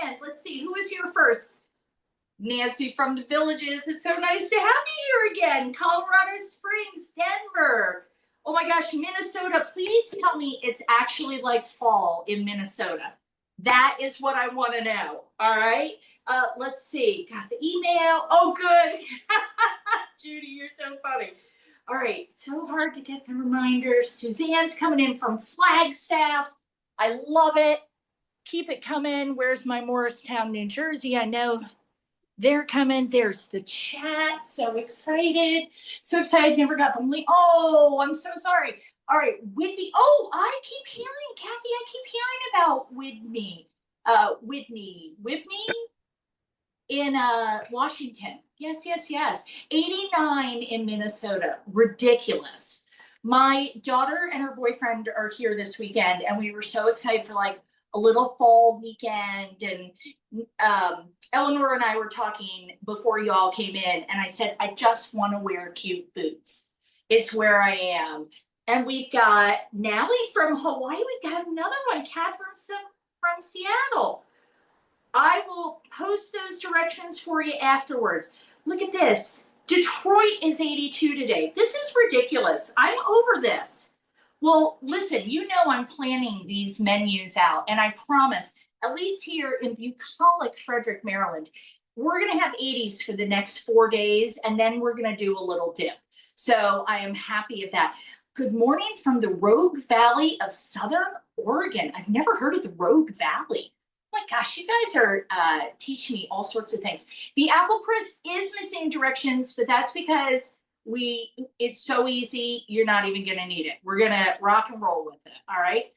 in. Let's see, who is here first? Nancy from the Villages. It's so nice to have you here again. Colorado Springs, Denver. Oh my gosh, Minnesota. Please tell me it's actually like fall in Minnesota. That is what I want to know. All right. Let's see. Got the email. Oh, good. Judy, you're so funny. All right. So hard to get the reminders. Suzanne's coming in from Flagstaff. I love it. Keep it coming. Where's my Morristown, New Jersey? I know they're coming. There's the chat. So excited. So excited. Never got the link. Oh, I'm so sorry. All right. Whitney. Oh, I keep hearing, Kathy, I keep hearing about Whitney. Whitney in Washington. Yes, yes, yes. 89 in Minnesota. Ridiculous. My daughter and her boyfriend are here this weekend, and we were so excited for like a little fall weekend. And Eleanor and I were talking before you all came in, and I said, I just want to wear cute boots. It's where I am. And we've got Nally from Hawaii. We've got another one, Catherine from Seattle. I will post those directions for you afterwards. Look at this. Detroit is 82 today. This is ridiculous. I'm over this. Well, listen, you know I'm planning these menus out, and I promise, at least here in bucolic Frederick, Maryland, we're going to have 80s for the next 4 days, and then we're going to do a little dip. So I am happy of that. Good morning from the Rogue Valley of Southern Oregon. I've never heard of the Rogue Valley. Oh my gosh, you guys are teaching me all sorts of things. The apple crisp is missing directions, but that's because it's so easy, you're not even gonna need it. We're gonna rock and roll with it, all right?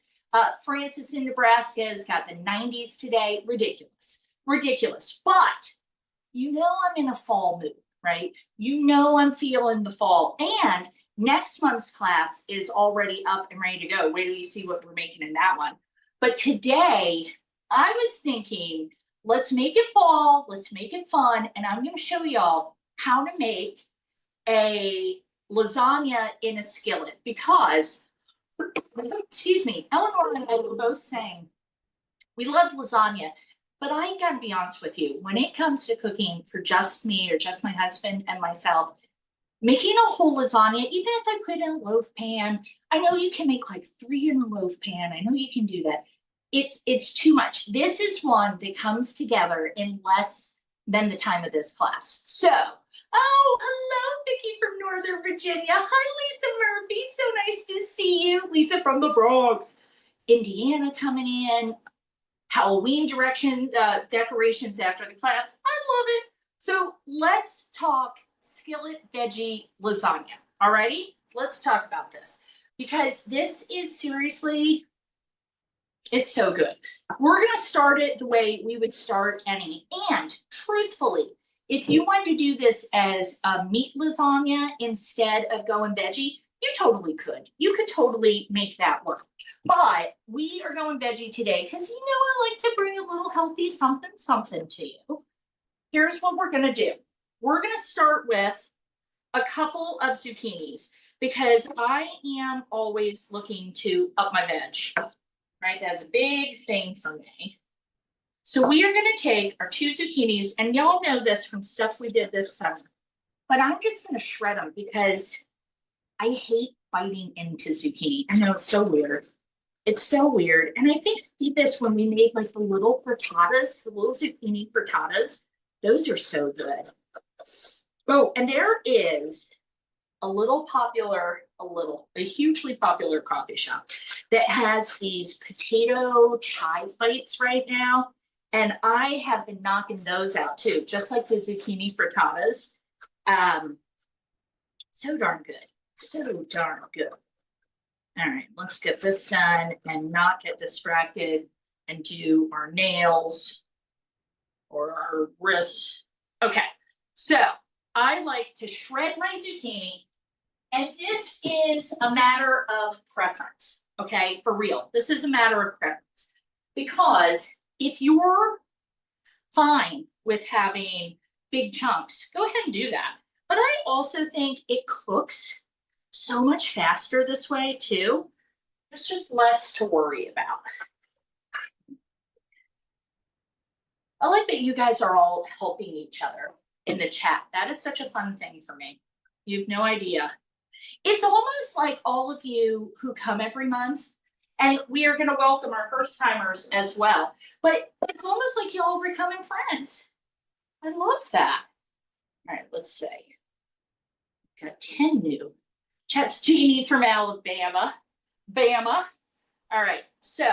Francis in Nebraska has got the 90s today. Ridiculous, ridiculous. But you know I'm in a fall mood, right? You know I'm feeling the fall. And next month's class is already up and ready to go. Wait till you see what we're making in that one. But today, I was thinking, let's make it fall, let's make it fun, and I'm going to show y'all how to make a lasagna in a skillet because, excuse me, Eleanor and I were both saying we love lasagna, but I got to be honest with you, when it comes to cooking for just me or just my husband and myself, making a whole lasagna, even if I put in a loaf pan, I know you can make like 3 in a loaf pan. I know you can do that. It's too much. This is one that comes together in less than the time of this class. So, oh, hello, Vicki from Northern Virginia. Hi, Lisa Murphy. So nice to see you. Lisa from the Bronx. Indiana coming in. Halloween decorations after the class. I love it. So let's talk skillet veggie lasagna. Alrighty, let's talk about this because this is seriously, it's so good. We're gonna start it the way we would start any. And truthfully, if you want to do this as a meat lasagna instead of going veggie, you totally could. You could totally make that work. But we are going veggie today because you know I like to bring a little healthy something to you. Here's what we're gonna do. We're gonna start with a couple of zucchinis because I am always looking to up my veg, right? That's a big thing for me. So we are gonna take our 2 zucchinis, and y'all know this from stuff we did this summer, but I'm just gonna shred them because I hate biting into zucchini. I know it's so weird. It's so weird. And I think we did this when we made like the little frittatas, the little zucchini frittatas. Those are so good. Oh, and there is a hugely popular coffee shop that has these potato chives bites right now. And I have been knocking those out too, just like the zucchini frittatas. So darn good. So darn good. All right, let's get this done and not get distracted and do our nails or our wrists. Okay, so I like to shred my zucchini, and this is a matter of preference, okay, for real. This is a matter of preference because if you're fine with having big chunks, go ahead and do that. But I also think it cooks so much faster this way too. There's just less to worry about. I like that you guys are all helping each other in the chat. That is such a fun thing for me. You have no idea. It's almost like all of you who come every month, and we are going to welcome our first timers as well. But it's almost like you all are becoming friends. I love that. All right, let's see. Got 10 new. Chat's Jeannie from Alabama. Bama. All right, so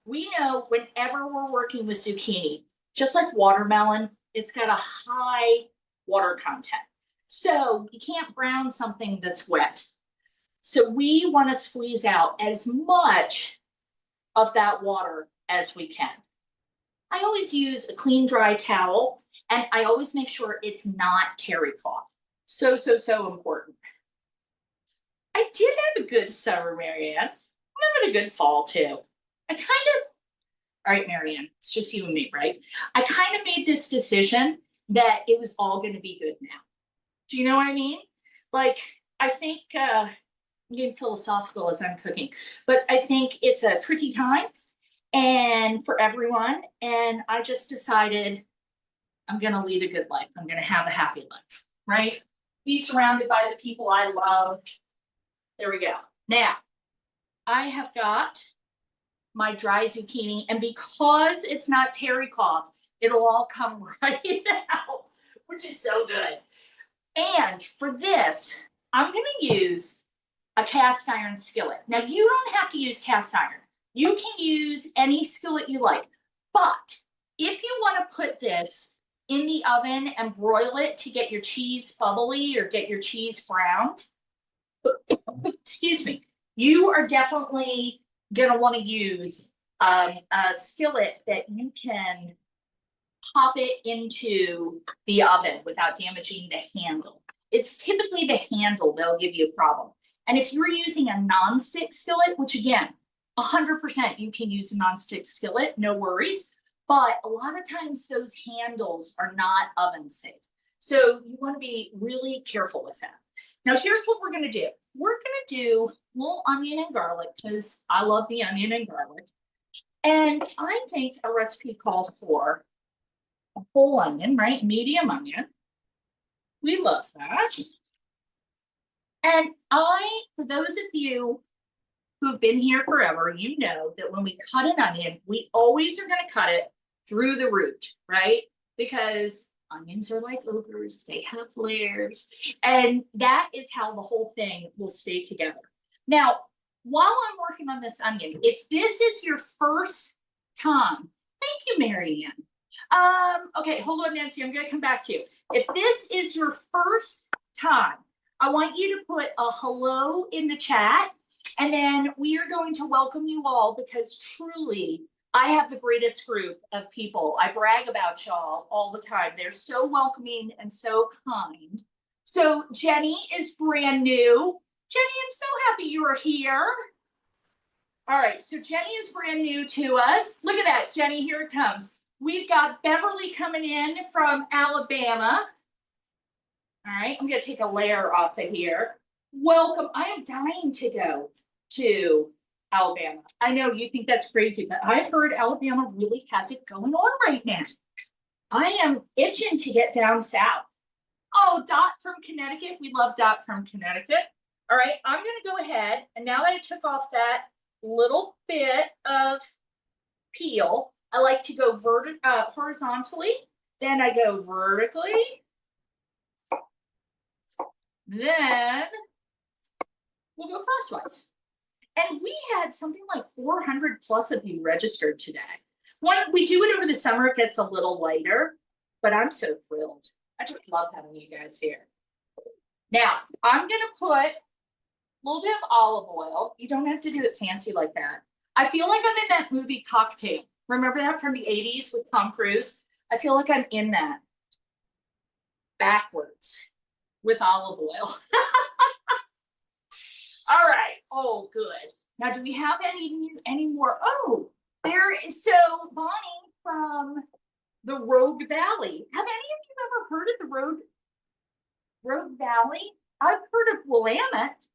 we know whenever we're working with zucchini, just like watermelon, it's got a high water content. So you can't brown something that's wet. So we want to squeeze out as much of that water as we can. I always use a clean, dry towel, and I always make sure it's not terry cloth. So important. I did have a good summer, Marianne. I'm having a good fall too. All right, Marianne, it's just you and me, right? I kind of made this decision that it was all going to be good now. Do you know what I mean? Like, I think, I'm getting philosophical as I'm cooking, but I think it's a tricky time and for everyone. And I just decided I'm going to lead a good life. I'm going to have a happy life, right? Be surrounded by the people I love. There we go. Now, I have got my dry zucchini, and because it's not terry cloth, it'll all come right out, which is so good. And for this, I'm going to use a cast iron skillet. Now, you don't have to use cast iron. You can use any skillet you like. But if you want to put this in the oven and broil it to get your cheese bubbly or get your cheese browned, excuse me, you are definitely going to want to use a skillet that you can pop it into the oven without damaging the handle. It's typically the handle that'll give you a problem. And if you're using a non-stick skillet, which again, 100% you can use a non-stick skillet, no worries. But a lot of times those handles are not oven safe. So you want to be really careful with that. Now here's what we're going to do. We're going to do a little onion and garlic because I love the onion and garlic. And I think a recipe calls for a whole onion, right? Medium onion. We love that. And for those of you who've been here forever, you know that when we cut an onion, we always are going to cut it through the root, right? Because onions are like ogres, they have layers, and that is how the whole thing will stay together. Now, while I'm working on this onion, if this is your first time, thank you, Marianne. Okay, hold on, Nancy, I'm gonna come back to you. If this is your first time, I want you to put a hello in the chat, and then we are going to welcome you all because truly, I have the greatest group of people. I brag about y'all all the time. They're so welcoming and so kind. So Jenny is brand new. Jenny, I'm so happy you are here. All right, so Jenny is brand new to us. Look at that, Jenny, here it comes. We've got Beverly coming in from Alabama. All right, I'm gonna take a layer off of here. Welcome, I am dying to go to Alabama. I know you think that's crazy, but I've heard Alabama really has it going on right now. I am itching to get down south. Oh, Dot from Connecticut. We love Dot from Connecticut. All right, I'm going to go ahead, and now that I took off that little bit of peel, I like to go horizontally, then I go vertically, then we'll go crosswise. And we had something like 400 plus of you registered today. When we do it over the summer, it gets a little lighter, but I'm so thrilled. I just love having you guys here. Now, I'm going to put a little bit of olive oil. You don't have to do it fancy like that. I feel like I'm in that movie Cocktail. Remember that from the 80s with Tom Cruise? I feel like I'm in that. Backwards with olive oil. All right. Oh, good. Now, do we have any more? Oh, there is. So Bonnie from the Rogue Valley. Have any of you ever heard of the Rogue Valley? I've heard of Willamette,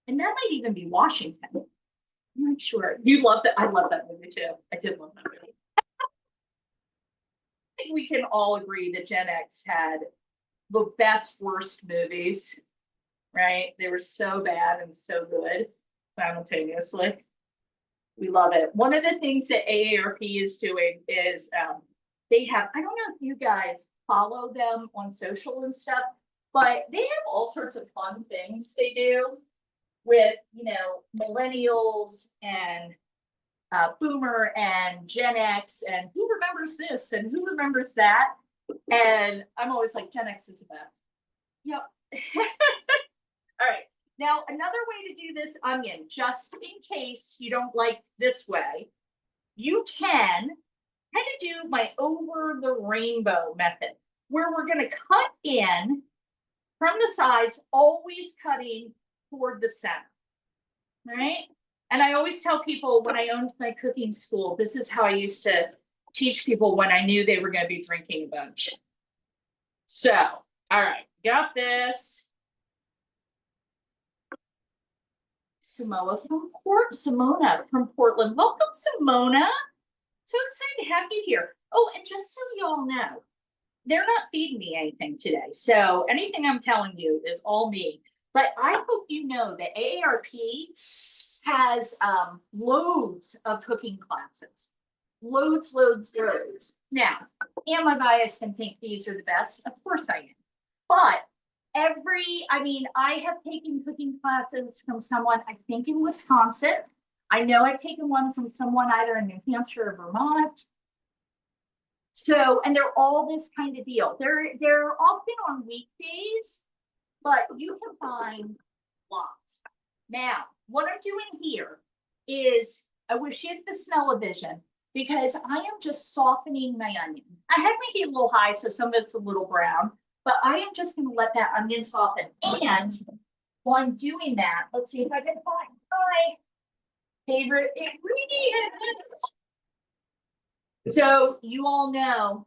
and that might even be Washington. I'm not sure. You love that. I love that movie too. I did love that movie. think we can all agree that Gen X had the best, worst movies, right? They were so bad and so good simultaneously. We love it. One of the things that AARP is doing is they have, I don't know if you guys follow them on social and stuff, but they have all sorts of fun things they do with, you know, millennials and Boomer and Gen X, and who remembers this and who remembers that? And I'm always like, Gen X is the best. Yep. All right. Now, another way to do this onion, just in case you don't like this way, you can kind of do my over the rainbow method, where we're going to cut in from the sides, always cutting toward the center, right? And I always tell people when I owned my cooking school, this is how I used to teach people when I knew they were going to be drinking a bunch. So, all right, got this. Simona from Portland. Welcome, Simona. So excited to have you here. Oh, and just so y'all know, they're not feeding me anything today. So anything I'm telling you is all me. But I hope you know that AARP has loads of cooking classes. Loads. Now, am I biased and think these are the best? Of course I am. But I have taken cooking classes from someone, I think in Wisconsin. I know I've taken one from someone either in New Hampshire or Vermont. So, and they're all this kind of deal. They're often on weekdays, but you can find lots. Now, what I'm doing here is, I wish you had the smell-o-vision, because I am just softening my onion. I have my heat a little high, so some of it's a little brown, but I am just going to let that onion soften. And while I'm doing that, let's see if I can find my favorite ingredient. So you all know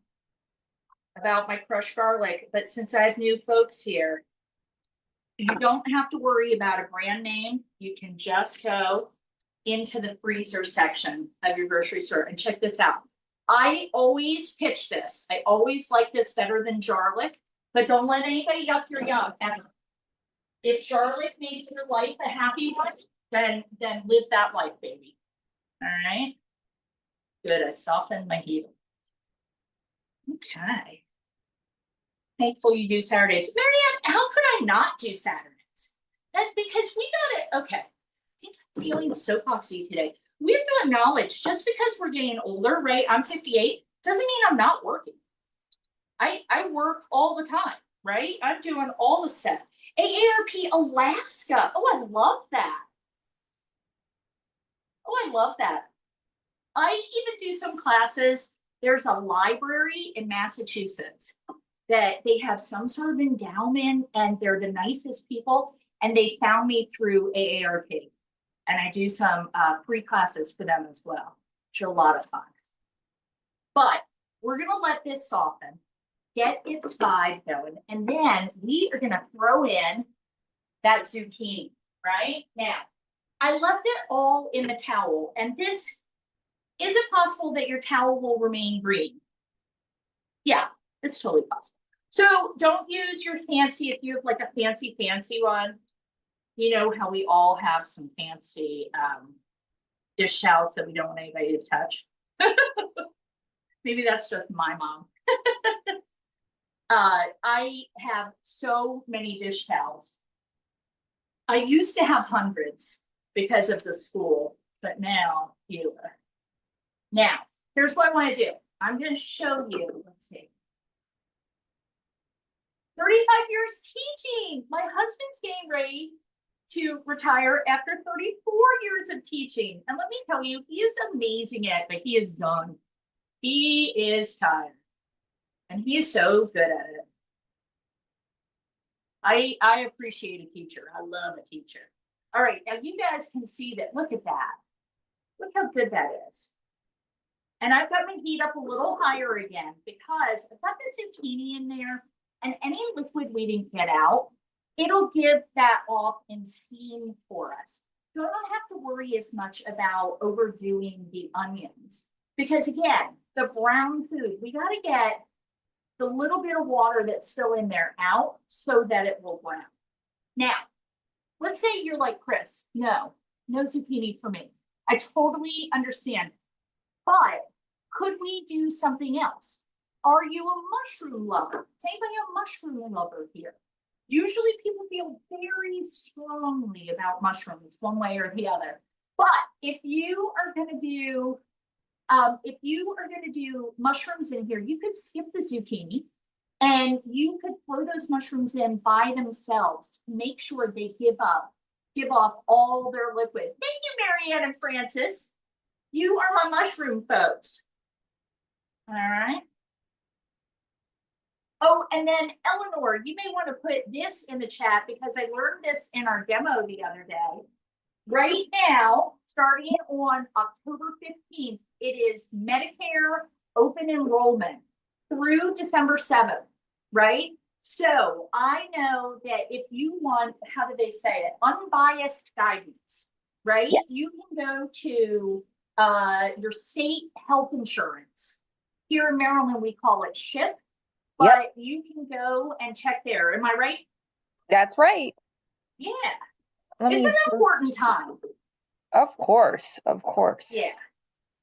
about my crushed garlic, but since I have new folks here, you don't have to worry about a brand name. You can just go into the freezer section of your grocery store and check this out. I always pitch this. I always like this better than jarlic, but don't let anybody yuck your yum ever. If jarlic makes your life a happy one, then live that life, baby. All right. Good. I softened my heat. Okay. Thankful you do Saturdays. Marianne, how could I not do Saturdays? That's because we got it. Okay. I think I'm feeling soapboxy today. We have to acknowledge, just because we're getting older, right? I'm 58, doesn't mean I'm not working. I work all the time, right? I'm doing all the stuff. AARP Alaska. Oh, I love that. Oh, I love that. I even do some classes. There's a library in Massachusetts that they have some sort of endowment, and they're the nicest people. And they found me through AARP. And I do some free classes for them as well, which are a lot of fun. But we're going to let this soften, get its vibe going, and then we are going to throw in that zucchini, right? Now, I left it all in the towel, and this, is it possible that your towel will remain green? Yeah, it's totally possible. So don't use your fancy, if you have like a fancy one, you know how we all have some fancy dish towels that we don't want anybody to touch. Maybe that's just my mom. I have so many dish towels. I used to have hundreds because of the school, but now fewer. Now, here's what I want to do. I'm going to show you, let's see. 35 years teaching. My husband's getting ready to retire after 34 years of teaching. And let me tell you, he is amazing at it, but he is done. He is tired. And he is so good at it. I appreciate a teacher. I love a teacher. All right, now you guys can see that. Look at that. Look how good that is. And I've got my heat up a little higher again because I've got the zucchini in there, and any liquid we didn't get out, it'll give that off in steam for us. So I don't have to worry as much about overdoing the onions. Because again, the brown food. We got to get the little bit of water that's still in there out so that it will brown. Now, let's say you're like, Chris, no zucchini for me. I totally understand. But could we do something else? Are you a mushroom lover? Is anybody a mushroom lover here? Usually people feel very strongly about mushrooms one way or the other. But if you are going to do mushrooms in here, you could skip the zucchini and you could throw those mushrooms in by themselves to make sure they give off all their liquid. Thank you, Marianne and Francis. You are my mushroom folks. All right. Oh, and then Eleanor, you may want to put this in the chat because I learned this in our demo the other day. Right now, starting on October 15th, it is Medicare open enrollment through December 7th, right? So I know that if you want, how do they say it? Unbiased guidance, right? Yes. You can go to your state health insurance. Here in Maryland, we call it SHIP, but you can go and check there. Am I right? That's right. Yeah. It's an important time. Of course. Yeah.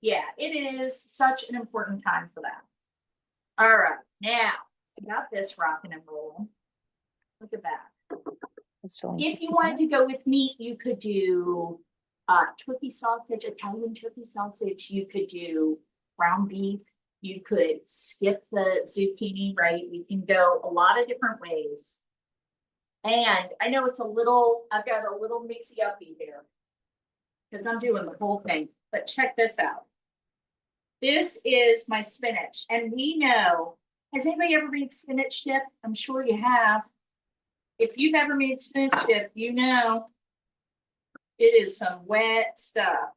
Yeah, it is such an important time for that. All right. Now, we got this rocking and rolling. Look at that. If you wanted to go with meat, you could do turkey sausage, Italian turkey sausage. You could do ground beef. You could skip the zucchini, right? You can go a lot of different ways. And I know it's I've got a little mixy-uppy here because I'm doing the whole thing, but check this out. This is my spinach, and we know, has anybody ever made spinach dip? I'm sure you have. If you've ever made spinach dip, you know it is some wet stuff.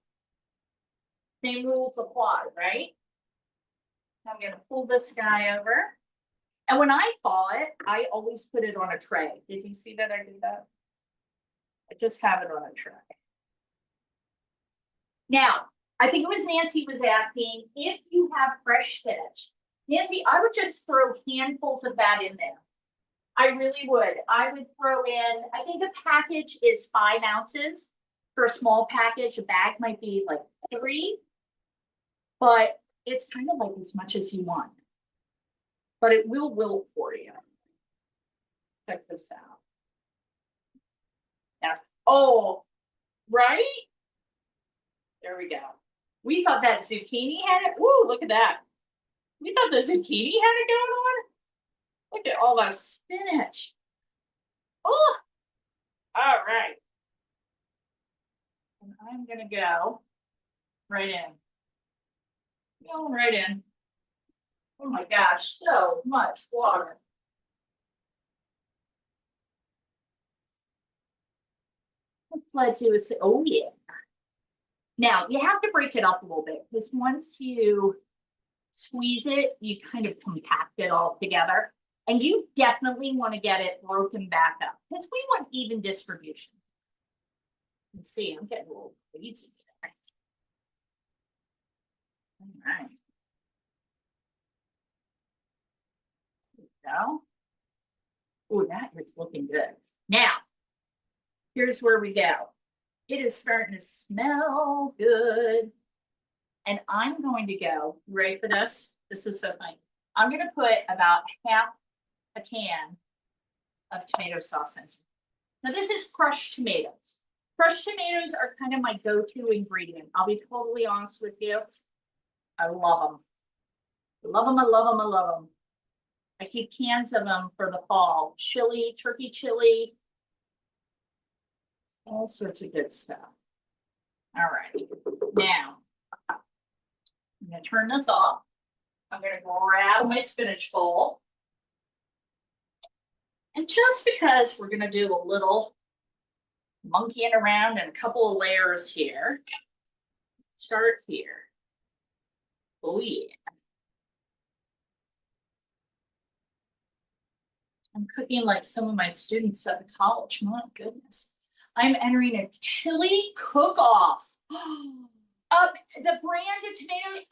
Same rules apply, right? I'm gonna pull this guy over. And when I thaw it, I always put it on a tray. Did you see that I did that? I just have it on a tray. Now, I think it was Nancy was asking if you have fresh spinach. Nancy, I would just throw handfuls of that in there. I really would. I would throw in, I think a package is 5 ounces. For a small package, a bag might be like 3, but it's kind of like as much as you want. But it will wilt for you. Check this out. Yeah. Oh, right? There we go. We thought that zucchini had it. Woo, look at that. We thought the zucchini had it going on. Look at all that spinach. Oh, all right. And I'm going to go right in. Going right in. Oh my gosh, so much water. Let's do it. Oh yeah. Now you have to break it up a little bit because once you squeeze it, you kind of compact it all together. And you definitely want to get it broken back up because we want even distribution. Let's see, I'm getting a little crazy there. All right. Go. Oh, that is looking good. Now, here's where we go. It is starting to smell good. And I'm going to go, you ready for this? This is so funny. I'm going to put about half a can of tomato sauce in. Now, this is crushed tomatoes. Crushed tomatoes are kind of my go-to ingredient. I'll be totally honest with you. I love them. I love them, I love them, I love them. I keep cans of them for the fall. Chili, turkey chili, all sorts of good stuff. All right, now I'm gonna turn this off. I'm gonna grab my spinach bowl. And just because we're gonna do a little monkeying around and a couple of layers here, start here. Oh yeah. I'm cooking like some of my students at college. My goodness. I'm entering a chili cook-off. The branded tomato,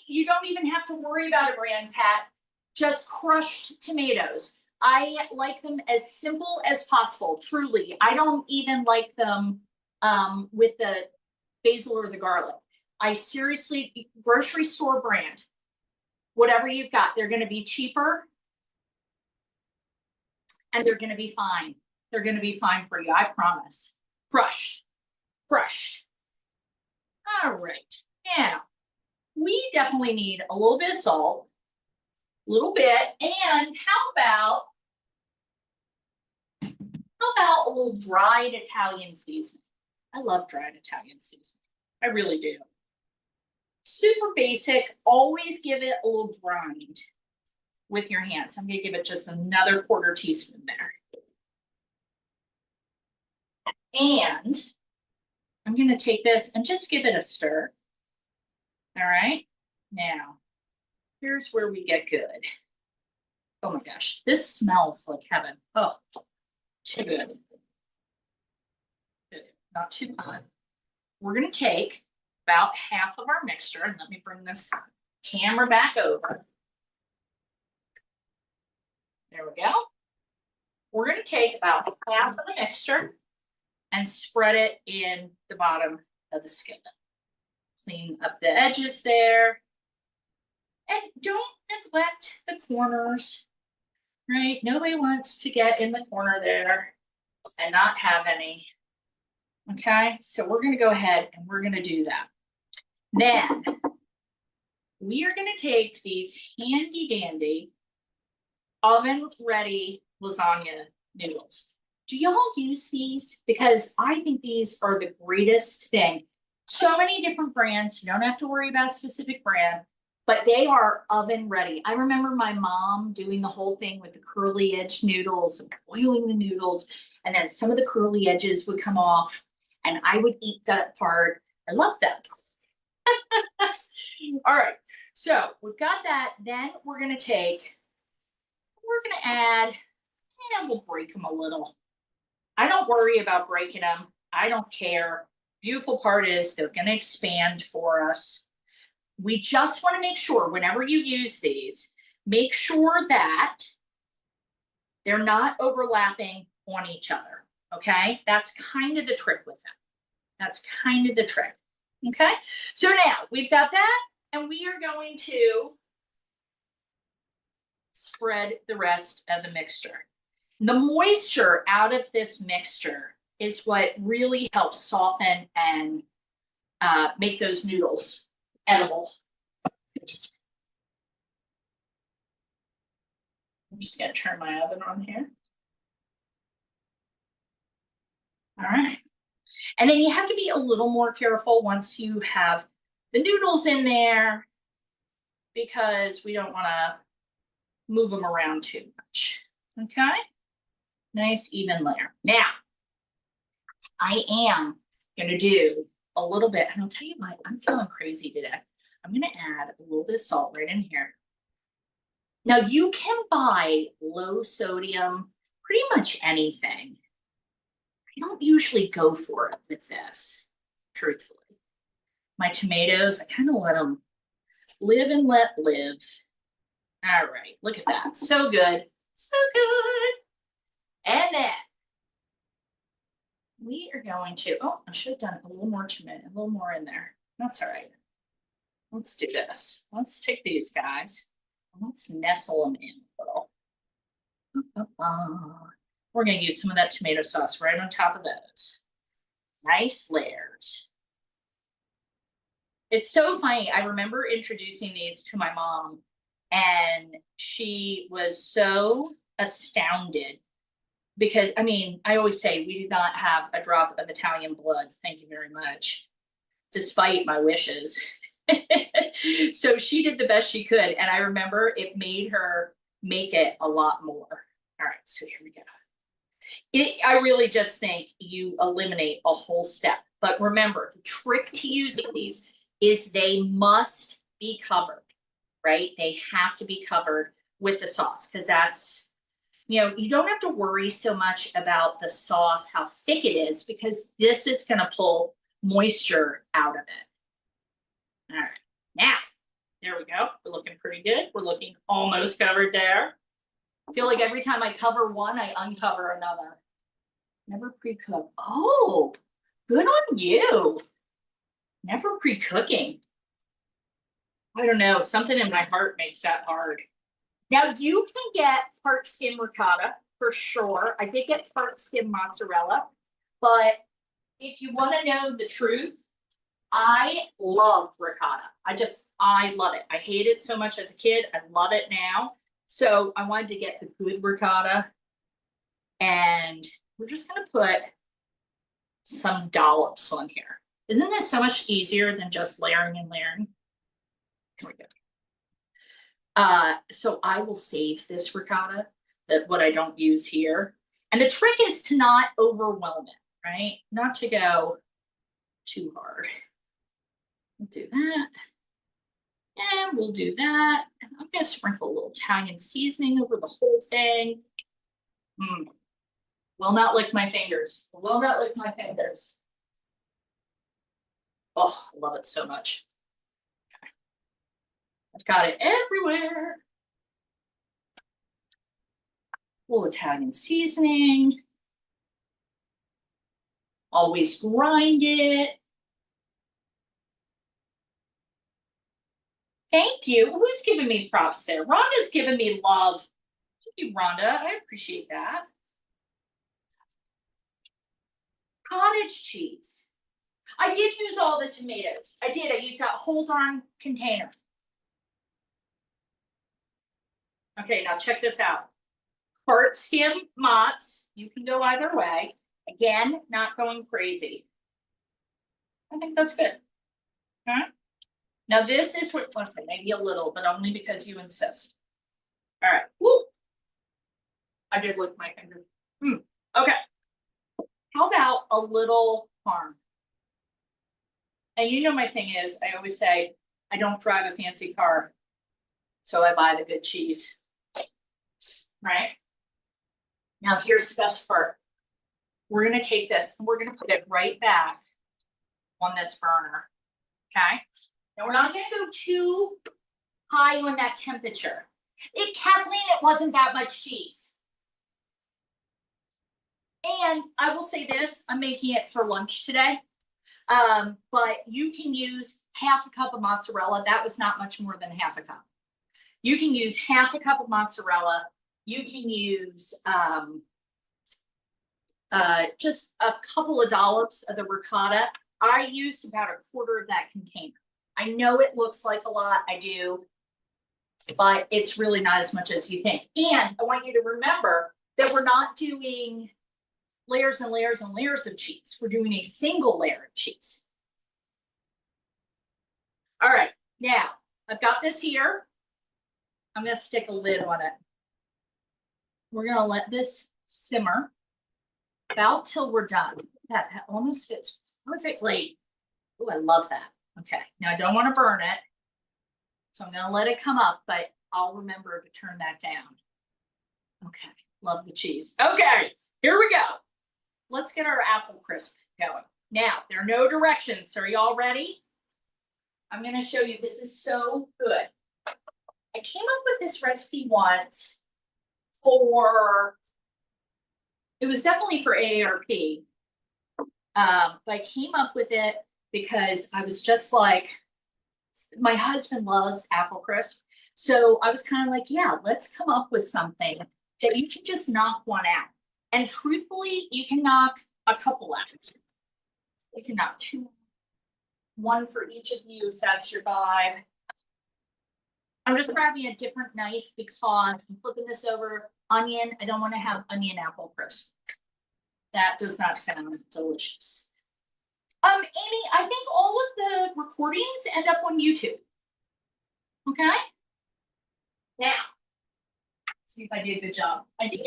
you don't even have to worry about a brand, Pat. Just crushed tomatoes. I like them as simple as possible, truly. I don't even like them with the basil or the garlic. I seriously, grocery store brand, whatever you've got, they're going to be cheaper and they're going to be fine. They're going to be fine for you, I promise. Crushed. All right, now we definitely need a little bit of salt, a little bit, and how about a little dried Italian seasoning? I love dried Italian seasoning. I really do. Super basic, always give it a little grind with your hands. I'm gonna give it just another quarter teaspoon there. And I'm gonna take this and just give it a stir. All right, now, here's where we get good. Oh my gosh, this smells like heaven. Oh, too good. Good, not too hot. We're gonna take about half of our mixture, and let me bring this camera back over. There we go. We're gonna take about half of the mixture and spread it in the bottom of the skillet. Clean up the edges there. And don't neglect the corners, right? Nobody wants to get in the corner there and not have any. Okay, so we're gonna go ahead and we're gonna do that. Then we are gonna take these handy dandy oven ready lasagna noodles. Do y'all use these? Because I think these are the greatest thing. So many different brands, you don't have to worry about a specific brand, but they are oven ready. I remember my mom doing the whole thing with the curly edge noodles and boiling the noodles, and then some of the curly edges would come off and I would eat that part. I love them. All right, so we've got that. Then we're gonna add, and we'll break them a little. I don't worry about breaking them. I don't care. Beautiful part is they're gonna expand for us. We just wanna make sure whenever you use these, make sure that they're not overlapping on each other, okay? That's kind of the trick with them. That's kind of the trick, okay? So now we've got that, and we are going to spread the rest of the mixture. The moisture out of this mixture is what really helps soften and make those noodles edible. I'm just gonna turn my oven on here. All right. And then you have to be a little more careful once you have the noodles in there, because we don't wanna move them around too much, okay? Nice even layer. Now, I am gonna do a little bit, and I'll tell you what, I'm feeling crazy today. I'm gonna add a little bit of salt right in here. Now you can buy low sodium, pretty much anything. I don't usually go for it with this, truthfully. My tomatoes, I kind of let them live and let live. All right, look at that, so good, so good. And then we are going to, oh, I should have done a little more tomato, a little more in there. That's all right. Let's do this. Let's take these guys. Let's nestle them in a little. We're going to use some of that tomato sauce right on top of those. Nice layers. It's so funny. I remember introducing these to my mom, and she was so astounded because, I mean, I always say we did not have a drop of Italian blood. Thank you very much, despite my wishes. So she did the best she could. And I remember it made her make it a lot more. All right, so here we go. I really just think you eliminate a whole step. But remember, the trick to using these is they must be covered, right? They have to be covered with the sauce, because that's, you know, you don't have to worry so much about the sauce, how thick it is, because this is going to pull moisture out of it. All right, now, there we go. We're looking pretty good. We're looking almost covered there. I feel like every time I cover one, I uncover another. Never pre-cook. Oh, good on you. Never pre-cooking. I don't know, something in my heart makes that hard. Now you can get part skim ricotta for sure. I did get part skim mozzarella, but if you want to know the truth, I love ricotta. I love it. I hated it so much as a kid. I love it now. So I wanted to get the good ricotta. And we're just going to put some dollops on here. Isn't this so much easier than just layering and layering? Here we go. So I will save this ricotta, what I don't use here. And the trick is to not overwhelm it, right? Not to go too hard. We'll do that. And we'll do that. And I'm going to sprinkle a little Italian seasoning over the whole thing. Will not lick my fingers. Will not lick my fingers. Oh, I love it so much. Okay. I've got it everywhere. A little Italian seasoning. Always grind it. Thank you. Who's giving me props there? Rhonda's giving me love. Thank you, Rhonda. I appreciate that. Cottage cheese. I did use all the tomatoes. I did. I used that whole darn container. Okay, now check this out. Part skim mozz. You can go either way. Again, not going crazy. I think that's good. All right. Now this is what, okay, maybe a little, but only because you insist. All right. Woo. I did lick my finger. Okay. How about a little parm? And you know my thing is, I always say, I don't drive a fancy car, so I buy the good cheese. Right? Now here's the best part. We're gonna take this and we're gonna put it right back on this burner. Okay? Now we're not gonna go too high on that temperature. Kathleen, it wasn't that much cheese. And I will say this, I'm making it for lunch today. But you can use half a cup of mozzarella. That was not much more than half a cup. You can use half a cup of mozzarella. You can use just a couple of dollops of the ricotta. I used about a quarter of that container. I know it looks like a lot, I do, but it's really not as much as you think. And I want you to remember that we're not doing layers and layers and layers of cheese. We're doing a single layer of cheese. All right, now I've got this here. I'm gonna stick a lid on it. We're gonna let this simmer about till we're done. That almost fits perfectly. Oh, I love that. Okay, now I don't want to burn it, so I'm gonna let it come up, but I'll remember to turn that down. Okay, love the cheese. Okay, here we go. Let's get our apple crisp going. Now, there are no directions, so are y'all ready? I'm gonna show you, this is so good. I came up with this recipe once it was definitely for AARP, but I came up with it because I was just like, my husband loves apple crisp. So I was kind of like, yeah, let's come up with something that you can just knock one out. And truthfully, you can knock a couple out. You can knock two, one for each of you if that's your vibe. I'm just grabbing a different knife because I'm flipping this over. Onion, I don't want to have onion apple crisp. That does not sound delicious. Amy, I think all of the recordings end up on YouTube. Okay? Now, let's see if I did a good job. I did.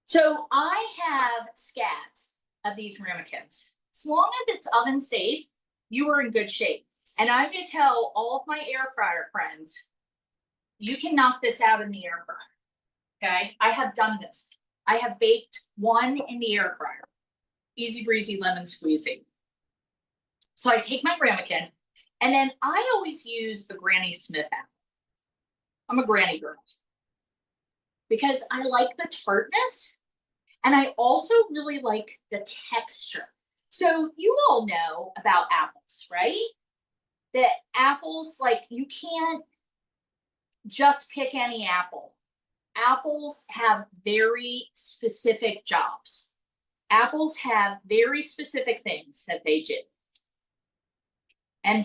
So I have scads of these ramekins. As long as it's oven safe, you are in good shape. And I'm going to tell all of my air fryer friends, you can knock this out in the air fryer. Okay? I have done this. I have baked one in the air fryer. Easy breezy, lemon squeezy. So I take my ramekin And then I always use the Granny Smith apple. I'm a granny girl because I like the tartness and I also really like the texture. So you all know about apples, right? That apples, like you can't just pick any apple. Apples have very specific jobs. Apples have very specific things that they do. And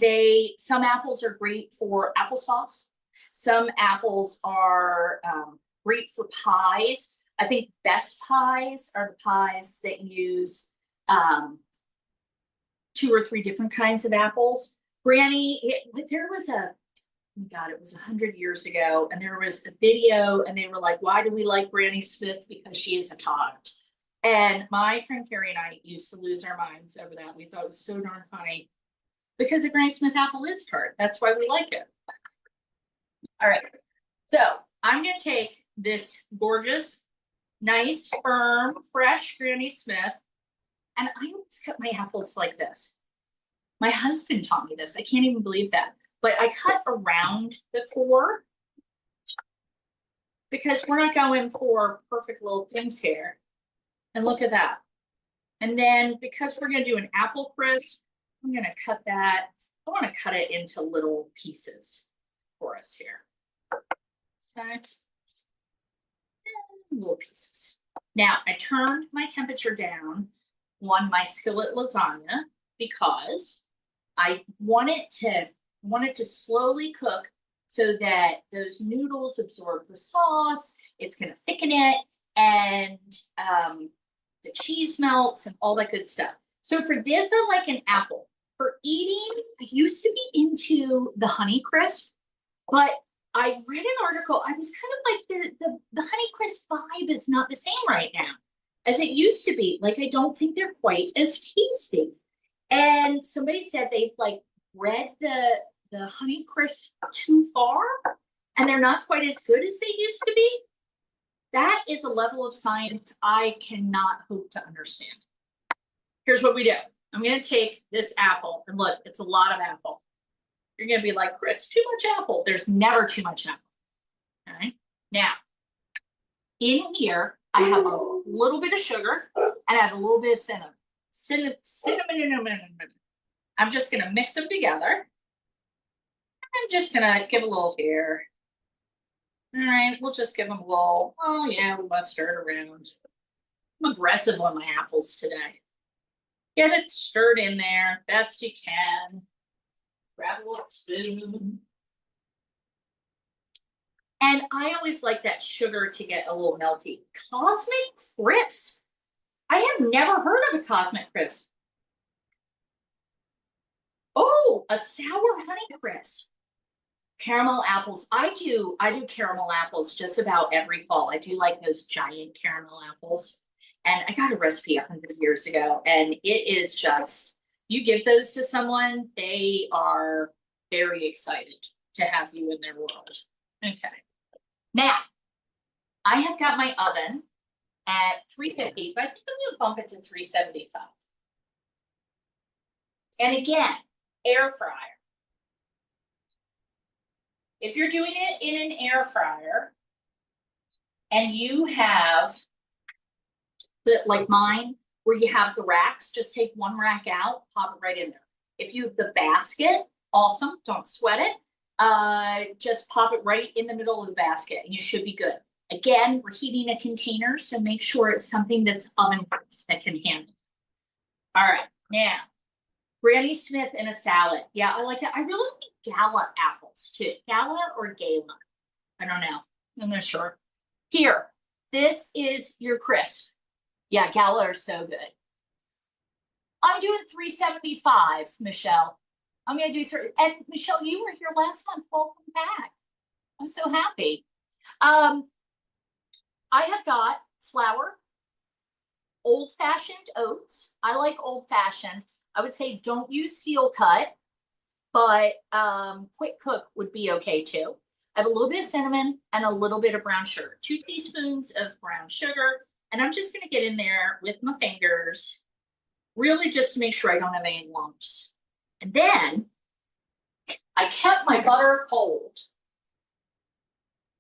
some apples are great for applesauce. Some apples are great for pies. I think best pies are the pies that use 2 or 3 different kinds of apples. Granny, there was oh God, it was 100 years ago, and there was a video, and they were like, why do we like Granny Smith? Because she is a tart. And my friend Carrie and I used to lose our minds over that. We thought it was so darn funny. Because a Granny Smith apple is tart. That's why we like it. All right. So I'm going to take this gorgeous, nice, firm, fresh Granny Smith. And I always cut my apples like this. My husband taught me this. I can't even believe that. But I cut around the core because we're not going for perfect little things here. And look at that. And then because we're going to do an apple crisp, I'm going to cut that. I want to cut it into little pieces for us here. Okay. Little pieces. Now, I turned my temperature down on my skillet lasagna because I want it to slowly cook so that those noodles absorb the sauce. It's going to thicken it, and the cheese melts and all that good stuff. So for this, I like an apple. For eating, I used to be into the Honey Crisp, but I read an article. I was kind of like, the Honey Crisp vibe is not the same right now as it used to be. Like, I don't think they're quite as tasty. And somebody said they've like read the Honey Crisp too far, and they're not quite as good as they used to be. That is a level of science I cannot hope to understand. Here's what we do. I'm going to take this apple, and look, it's a lot of apple. You're going to be like, Chris, too much apple. There's never too much apple. All right. Now, in here, I have a little bit of sugar, and I have a little bit of cinnamon. Cinnamon. I'm just going to mix them together. I'm just going to give a little here. All right, we'll just give them a little, oh yeah, we must stir it around. I'm aggressive on my apples today. Get it stirred in there best you can. Grab a little spoon. And I always like that sugar to get a little melty. Cosmic Crisp. I have never heard of a Cosmic Crisp. Oh, a sour honey crisp. Caramel apples. I do caramel apples just about every fall. I do like those giant caramel apples. And I got a recipe 100 years ago, and it is just, you give those to someone, they are very excited to have you in their world. Okay. Now, I have got my oven at 350, but I think I'm going to bump it to 375. And again, air fryer. If you're doing it in an air fryer and you have like mine, where you have the racks, just take one rack out, pop it right in there. If you have the basket, awesome, don't sweat it. Just pop it right in the middle of the basket and you should be good. Again, we're heating a container, so make sure it's something that's oven proof that can handle. All right, now, Granny Smith in a salad. Yeah, I like that. I really like Gala apples too. Gala or Gala? I don't know. I'm not sure. Here, this is your crisp. Yeah, Gala are so good. I'm doing 375, Michelle. I'm going to do 30. And Michelle, you were here last month. Welcome back. I'm so happy. I have got flour, old-fashioned oats. I like old-fashioned. I would say don't use seal cut, but quick cook would be okay too. I have a little bit of cinnamon and a little bit of brown sugar. 2 teaspoons of brown sugar. And I'm just going to get in there with my fingers, really just to make sure I don't have any lumps. And then I kept my butter cold.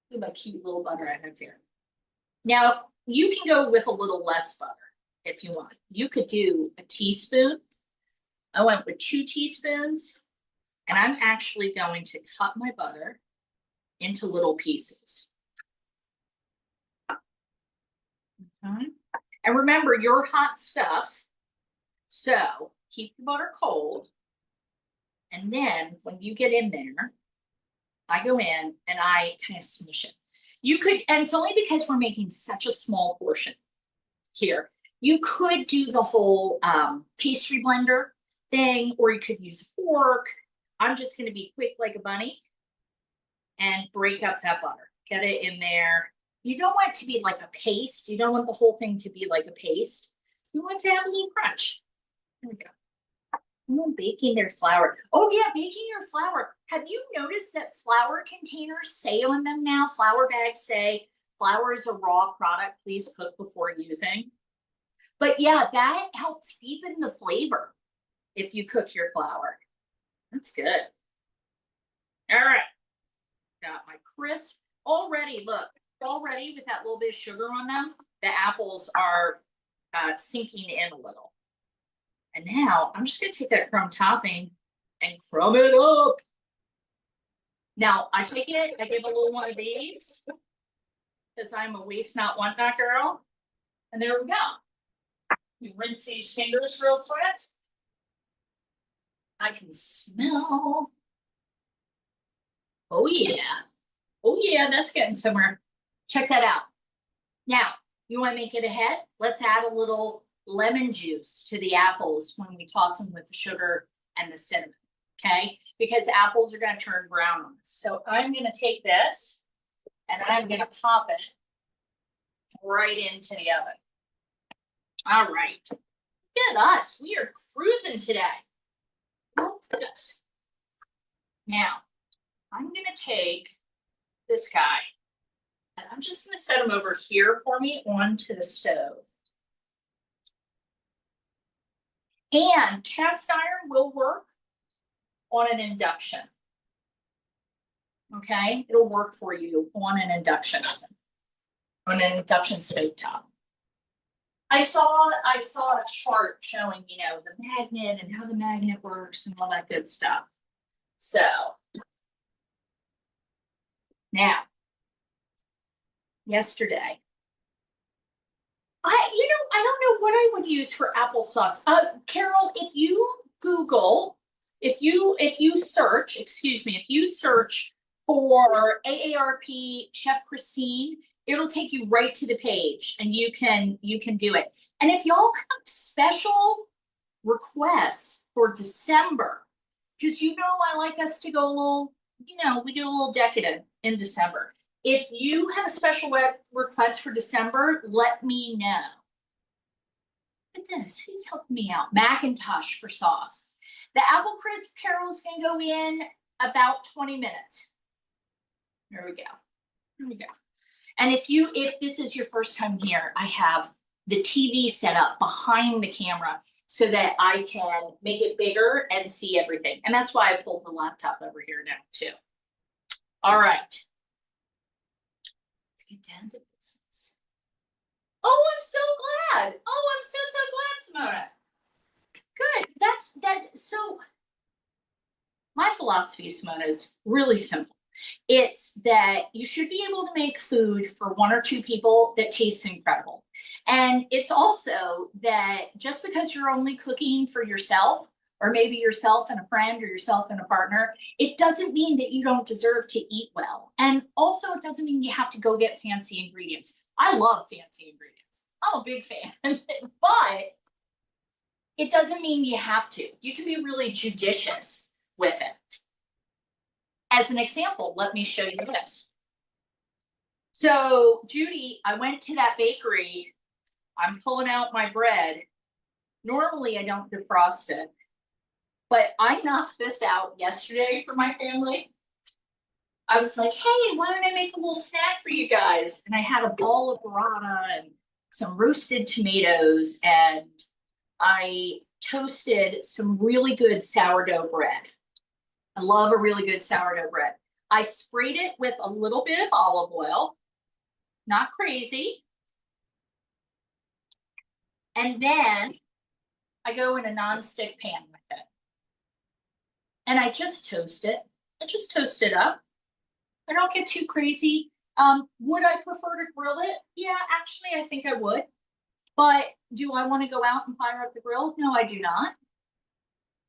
Look at my cute little butter I have here. Now, you can go with a little less butter if you want. You could do a teaspoon. I went with 2 teaspoons, and I'm actually going to cut my butter into little pieces. Okay. And remember, your hot stuff. So keep the butter cold. And then when you get in there, I go in and I kind of smush it. You could, and it's only because we're making such a small portion here. You could do the whole pastry blender thing, or you could use a fork. I'm just going to be quick like a bunny and break up that butter. Get it in there. You don't want it to be like a paste. You don't want the whole thing to be like a paste. You want to have a little crunch. There we go. Baking their flour. Oh yeah, baking your flour. Have you noticed that flour containers say on them now, flour bags say, flour is a raw product, please cook before using. But yeah, that helps deepen the flavor if you cook your flour. That's good. All right, got my crisp. Already, look, already with that little bit of sugar on them, the apples are sinking in a little. And now I'm just gonna take that crumb topping and crumb it up. Now I take it, I give a little one of these because I'm a waste not, want not girl. And there we go. You rinse these fingers real quick. I can smell. Oh yeah. Oh yeah, that's getting somewhere. Check that out. Now, you want to make it ahead? Let's add a little lemon juice to the apples when we toss them with the sugar and the cinnamon, okay? Because apples are going to turn brown on us. So I'm going to take this and I'm going to pop it right into the oven. All right. Look at us. We are cruising today. Look at us. Now, I'm going to take this guy and I'm just going to set him over here for me onto the stove. And cast iron will work on an induction. Okay, it'll work for you on an induction oven, on an induction stovetop. I saw a chart showing, you know, the magnet and how the magnet works and all that good stuff. So now, yesterday, I don't know what I would use for applesauce. Carol, if you Google, if you search for AARP Chef Christine, it'll take you right to the page and you can do it. And if y'all have special requests for December, because you know I like us to go a little, you know, we do a little decadent in December. If you have a special request for December, let me know. Look at this. Who's helping me out? Macintosh for sauce. The apple crisp, Carol, is going to go in about 20 minutes. There we go. Here we go. And if this is your first time here, I have the TV set up behind the camera so that I can make it bigger and see everything. And that's why I pulled the laptop over here now too. All right. Let's get down to business. Oh, I'm so glad. Oh, I'm so glad, Simona. Good. That's so my philosophy, Simona, is really simple. It's that you should be able to make food for 1 or 2 people that tastes incredible. And it's also that just because you're only cooking for yourself, or maybe yourself and a friend or yourself and a partner, it doesn't mean that you don't deserve to eat well. And also it doesn't mean you have to go get fancy ingredients. I love fancy ingredients. I'm a big fan, but it doesn't mean you have to. You can be really judicious with it. As an example, let me show you this. So, Judy, I went to that bakery. I'm pulling out my bread. Normally, I don't defrost it, but I knocked this out yesterday for my family. I was like, hey, why don't I make a little snack for you guys? And I had a ball of burrata and some roasted tomatoes, and I toasted some really good sourdough bread. I love a really good sourdough bread. I sprayed it with a little bit of olive oil, not crazy. And then I go in a nonstick pan with it. And I just toast it. I just toast it up. I don't get too crazy. Would I prefer to grill it? Yeah, actually, I think I would. But do I want to go out and fire up the grill? No, I do not.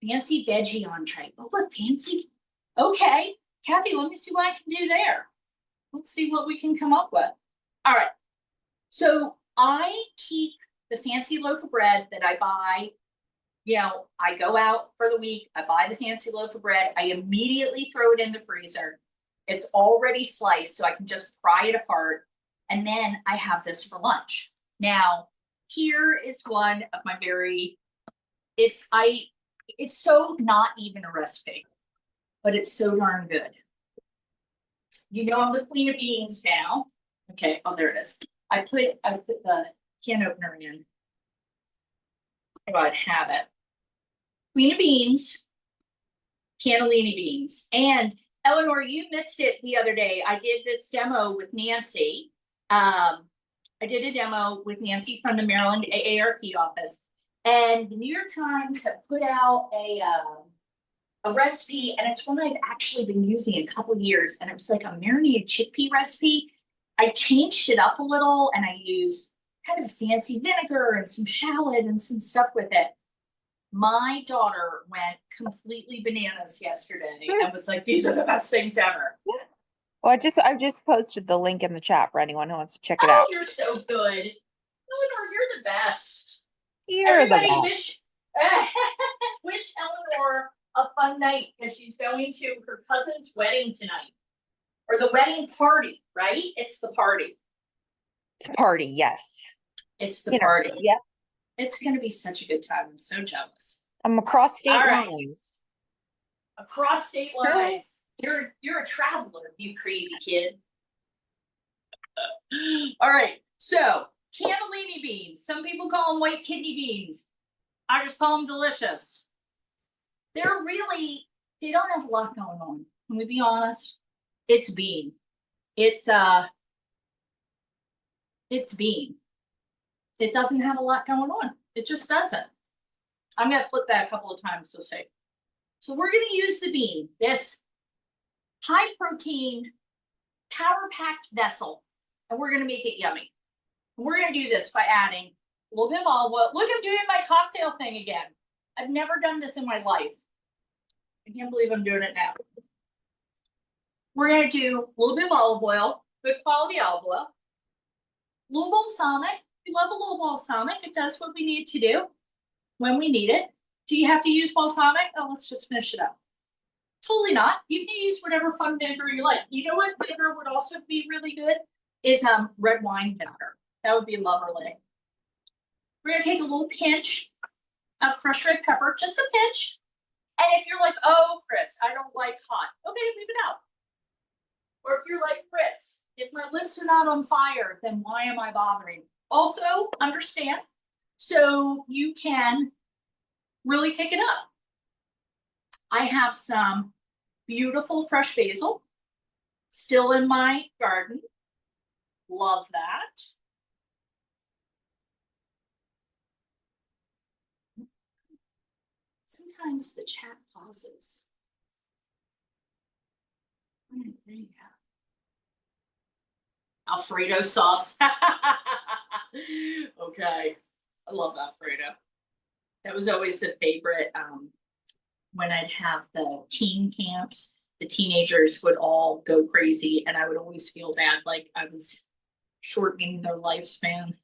Fancy veggie entree. Oh, what fancy. Okay, Kathy, let me see what I can do there. Let's see what we can come up with. All right. So I keep the fancy loaf of bread that I buy. You know, I go out for the week, I buy the fancy loaf of bread, I immediately throw it in the freezer. It's already sliced, so I can just pry it apart. And then I have this for lunch. Now, here is one of my very, it's so not even a recipe, but it's so darn good. You know, I'm the queen of beans now. Okay, oh, there it is. I put the can opener in. Oh, I'd have it. Queen of beans, cannellini beans. And Eleanor, you missed it the other day. I did this demo with Nancy. I did a demo with Nancy from the Maryland AARP office. And the New York Times have put out a recipe, and it's one I've actually been using a couple years. And it was like a marinated chickpea recipe. I changed it up a little, and I used kind of fancy vinegar and some shallot and some stuff with it. My daughter went completely bananas yesterday and was like, these are the best things ever. Well, I just posted the link in the chat for anyone who wants to check it Oh, out. you're so good. Eleanor, you're the best. You're Everybody the best. wish Eleanor a fun night because she's going to her cousin's wedding tonight. Or the wedding party, right? It's the party. It's a party, yes. It's the Dinner. party. Yep. It's going to be such a good time. I'm so jealous. I'm across state lines. Across state lines. You're a traveler, you crazy kid. All right. So cannellini beans. Some people call them white kidney beans. I just call them delicious. They don't have a lot going on. Can we be honest? It's bean. It's bean. It doesn't have a lot going on. It just doesn't. I'm going to flip that a couple of times to say. So we're going to use the bean, this high protein, power packed vessel, and we're going to make it yummy. And we're going to do this by adding a little bit of olive oil. Look, I'm doing my cocktail thing again. I've never done this in my life. I can't believe I'm doing it now. We're going to do a little bit of olive oil, good quality olive oil, a little balsamic. We love a little balsamic. It does what we need to do when we need it. Do you have to use balsamic? Oh, let's just finish it up. Totally not. You can use whatever fun vinegar you like. You know what vinegar would also be really good is red wine vinegar. That would be lovely. We're going to take a little pinch of crushed red pepper, just a pinch. And if you're like, oh, Chris, I don't like hot, okay, leave it out. Or if you're like, Chris, if my lips are not on fire, then why am I bothering? Also, understand, so you can really pick it up. I have some beautiful fresh basil still in my garden. Love that. Sometimes the chat pauses. There you go. Alfredo sauce. Okay. I love Alfredo. That was always the favorite. When I'd have the teen camps, the teenagers would all go crazy, and I would always feel bad, like I was shortening their lifespan.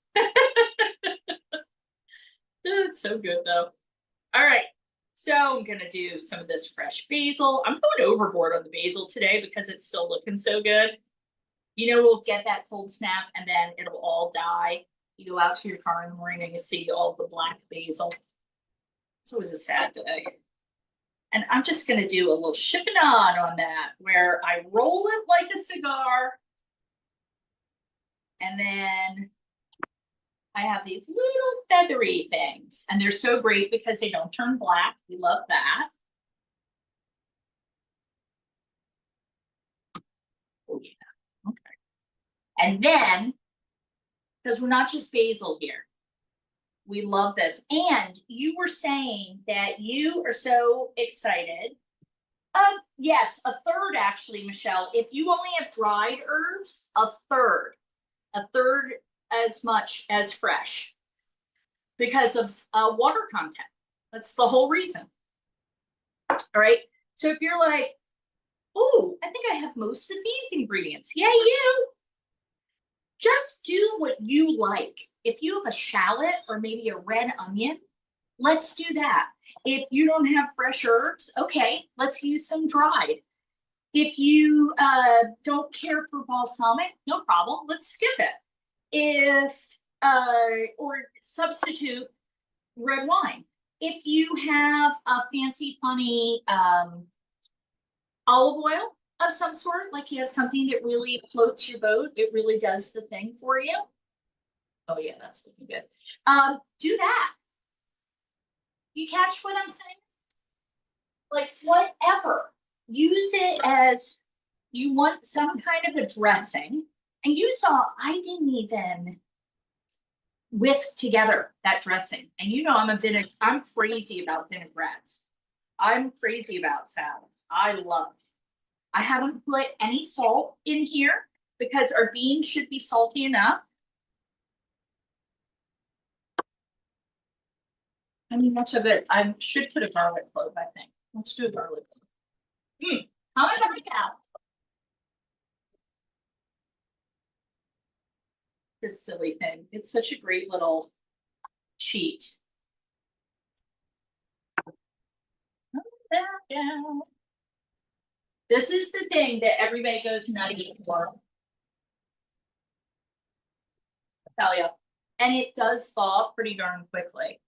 It's so good though. All right. So I'm gonna do some of this fresh basil. I'm going overboard on the basil today because it's still looking so good. You know, we'll get that cold snap and then it'll all die. You go out to your car in the morning and you see all the black basil. It's always a sad day. And I'm just gonna do a little chiffonade on that, where I roll it like a cigar. And then I have these little feathery things, and they're so great because they don't turn black. We love that. And then, because we're not just basil here, we love this. And you were saying that you are so excited. Yes, a third actually, Michelle. If you only have dried herbs, a third as much as fresh because of water content. That's the whole reason. All right. So if you're like, oh, I think I have most of these ingredients. Yeah, you. Just do what you like. If you have a shallot or maybe a red onion, let's do that. If you don't have fresh herbs, okay, let's use some dried. If you don't care for balsamic, no problem, let's skip it. If, or substitute red wine. If you have a fancy, funny olive oil of some sort, like you have something that really floats your boat, it really does the thing for you. Oh yeah, that's looking good. Do that. You catch what I'm saying? Like whatever. Use it as you want some kind of a dressing. And you saw I didn't even whisk together that dressing. And you know I'm crazy about vinaigrettes. I'm crazy about salads. I love it. I haven't put any salt in here because our beans should be salty enough. I mean, that's so good. I should put a garlic clove, I think. Let's do a garlic clove. How much have we got? This silly thing. It's such a great little cheat. This is the thing that everybody goes nutty for. I tell you. And it does thaw pretty darn quickly.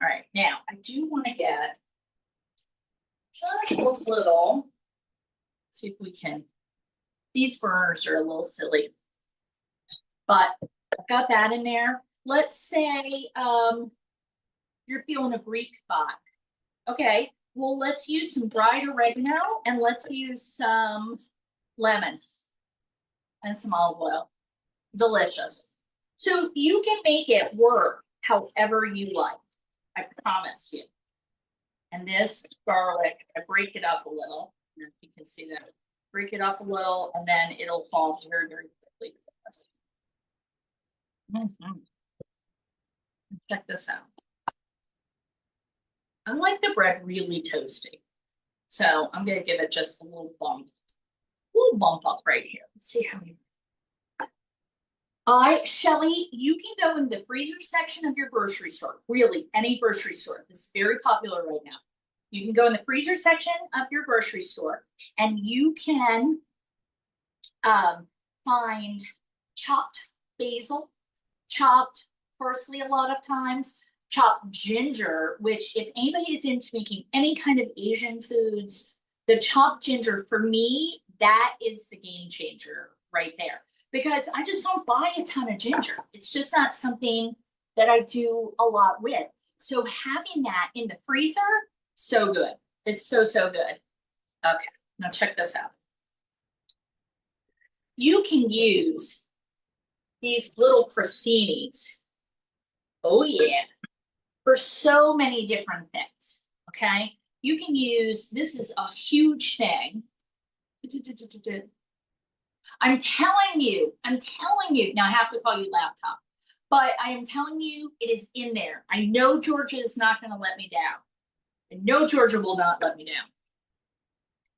All right, now I do want to get just a little. See if we can. These burners are a little silly, but I've got that in there. Let's say you're feeling a Greek thought. Okay, well, let's use some dried oregano and let's use some lemon and some olive oil. Delicious. So you can make it work however you like. I promise you. And this garlic, I break it up a little. If you can see that. Break it up a little, and then it'll fall very, very quickly. Check this out. I like the bread really toasty. So I'm gonna give it just a little bump up right here. Let's see how many. Shelly, you can go in the freezer section of your grocery store, really any grocery store. This is very popular right now. You can go in the freezer section of your grocery store and you can find chopped basil, chopped parsley a lot of times, chopped ginger, which if anybody is into making any kind of Asian foods, the chopped ginger, for me, that is the game changer right there. Because I just don't buy a ton of ginger. It's just not something that I do a lot with. So having that in the freezer, so good. It's so, so good. Okay, now check this out. You can use these little crostinis. Oh yeah. For so many different things, okay? You can use, this is a huge thing. I'm telling you, now I have to call you laptop, but I am telling you, it is in there. I know Georgia is not gonna let me down. I know Georgia will not let me down.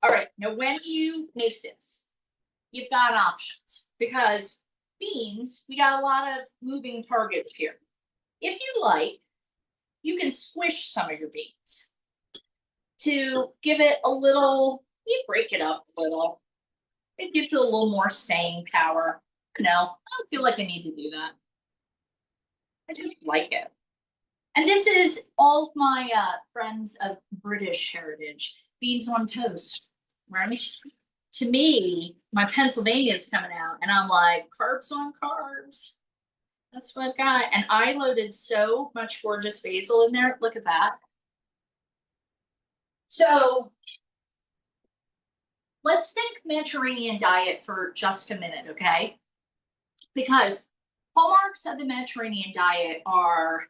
All right, now when you make this, you've got options because beans, we got a lot of moving targets here. If you like, you can squish some of your beans to give it a little, you break it up a little. It gives you a little more staying power. No, I don't feel like I need to do that. I just like it. And this is all of my friends of British heritage. Beans on toast, right? To me, my Pennsylvania is coming out and I'm like, carbs on carbs. That's what I've got. And I loaded so much gorgeous basil in there. Look at that. So let's think Mediterranean diet for just a minute, okay? because hallmarks of the Mediterranean diet are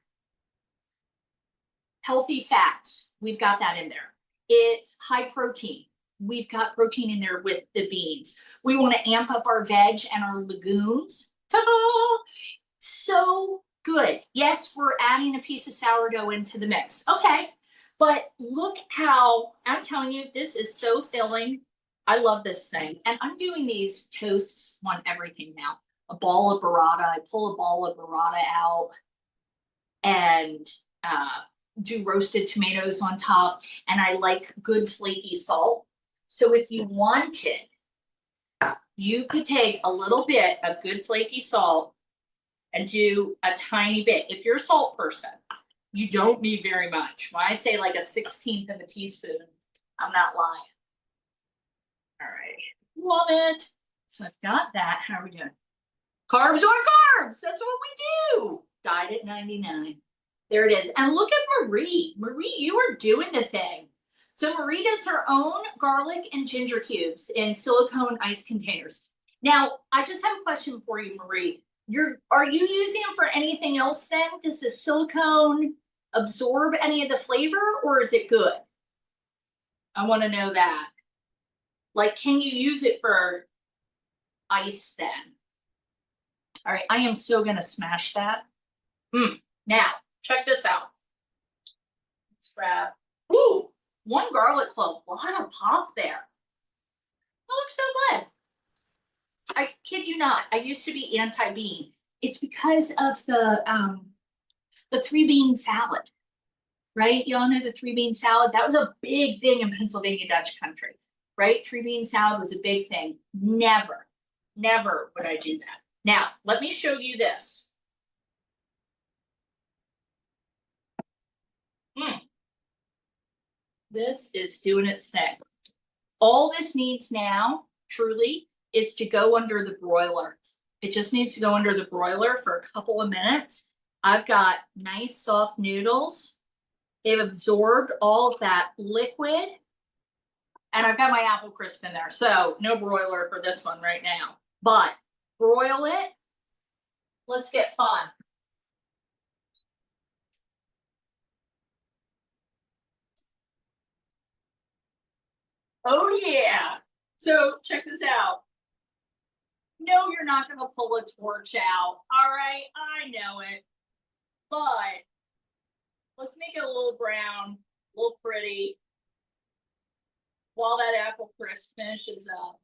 healthy fats. We've got that in there. It's high protein. We've got protein in there with the beans. We want to amp up our veg and our legumes. Ta-da! So good. Yes, we're adding a piece of sourdough into the mix. Okay, but look how, I'm telling you, this is so filling. I love this thing. And I'm doing these toasts on everything now. A ball of burrata. I pull a ball of burrata out and do roasted tomatoes on top. And I like good flaky salt. So if you wanted, you could take a little bit of good flaky salt and do a tiny bit. If you're a salt person, you don't need very much. When I say like a 1/16 of a teaspoon, I'm not lying. All right, love it. So I've got that. How are we doing? Carbs on carbs. That's what we do. Diet at 99. There it is. And look at Marie. Marie, you are doing the thing. So Marie does her own garlic and ginger cubes in silicone ice containers. Now, I just have a question for you, Marie. Are you using them for anything else then? Does the silicone absorb any of the flavor, or is it good? I want to know that. Like, can you use it for ice then? All right, I am so gonna smash that. Now, check this out. Let's grab, ooh, 1 garlic clove, a lot of pop there. That looks so good. I kid you not, I used to be anti-bean. It's because of the 3-bean salad, right? Y'all know the 3-bean salad? That was a big thing in Pennsylvania Dutch country, right? 3-bean salad was a big thing. Never would I do that. Now, let me show you this. This is doing its thing. All this needs now, truly, is to go under the broiler. It just needs to go under the broiler for a couple of minutes. I've got nice soft noodles. They've absorbed all of that liquid. And I've got my apple crisp in there. So no broiler for this one right now. But broil it. Let's get fun. Oh yeah. So check this out. No, you're not gonna pull a torch out. All right, I know it. But let's make it a little brown, a little pretty, while that apple crisp finishes up.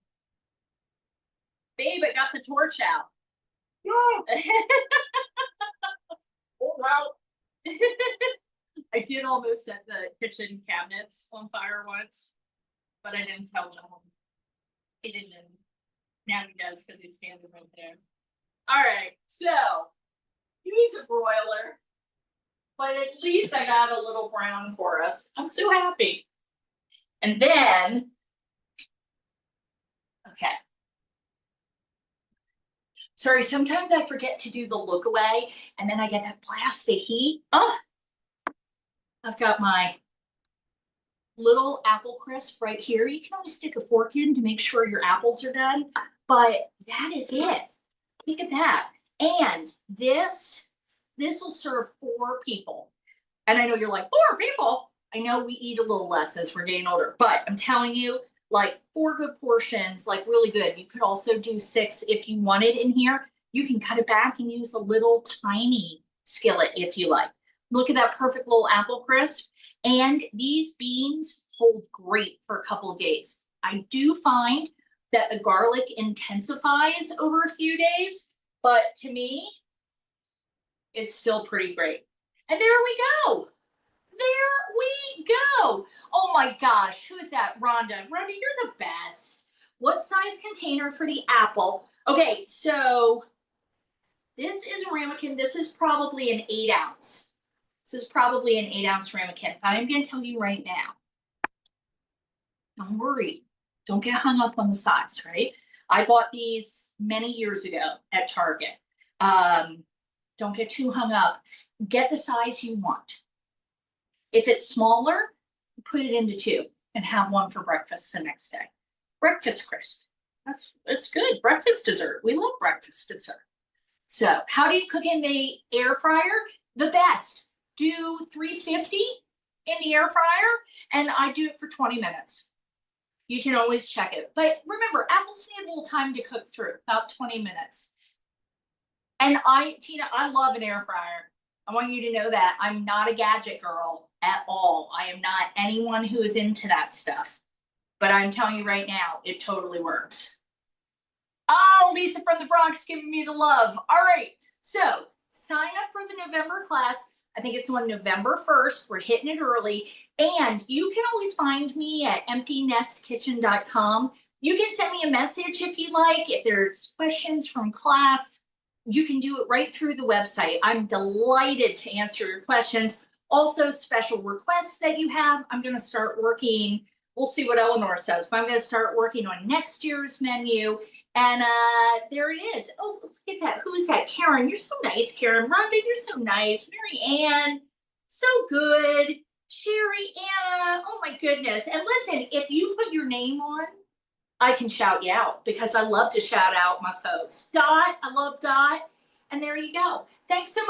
Babe, I got the torch out. Well, I did almost set the kitchen cabinets on fire once, but I didn't tell John. He didn't. Now he does because he's standing right there. All right, so use a broiler, but at least I got a little brown for us. I'm so happy. And then, okay. Sorry, sometimes I forget to do the look away, and then I get that blast of heat. Oh, I've got my little apple crisp right here. You can always stick a fork in to make sure your apples are done, but that is it. Look at that. And this will serve 4 people. And I know you're like, 4 people? I know we eat a little less as we're getting older, but I'm telling you, like 4 good portions, like really good. You could also do 6 if you wanted in here. You can cut it back and use a little tiny skillet if you like. Look at that perfect little apple crisp. And these beans hold great for a couple of days. I do find that the garlic intensifies over a few days, but to me, it's still pretty great. And there we go. There we go. Oh my gosh, who is that? Rhonda. Rhonda, you're the best. What size container for the apple? Okay, so this is a ramekin. This is probably an 8 ounce. This is probably an 8 ounce ramekin. I'm going to tell you right now. Don't worry. Don't get hung up on the size, right? I bought these many years ago at Target. Don't get too hung up. Get the size you want. If it's smaller, put it into 2 and have 1 for breakfast the next day. Breakfast crisp. It's good. Breakfast dessert. We love breakfast dessert. So how do you cook in the air fryer? The best. Do 350 in the air fryer, and I do it for 20 minutes. You can always check it. But remember, apples need a little time to cook through, about 20 minutes. And Tina, I love an air fryer. I want you to know that I'm not a gadget girl at all. I am not anyone who is into that stuff. But I'm telling you right now, it totally works. Oh, Lisa from the Bronx giving me the love. All right, so sign up for the November class. I think it's on November 1st. We're hitting it early. And you can always find me at emptynestkitchen.com. You can send me a message if you like. If there's questions from class, you can do it right through the website. I'm delighted to answer your questions. Also, special requests that you have, I'm going to start working. We'll see what Eleanor says, but I'm going to start working on next year's menu. And there it is. Oh, look at that. Who's that? Karen, you're so nice, Karen. Rhonda, you're so nice. Mary Ann, so good. Sherry, Anna, oh my goodness. And listen, if you put your name on, I can shout you out because I love to shout out my folks. Dot, I love Dot. And there you go. Thanks so much.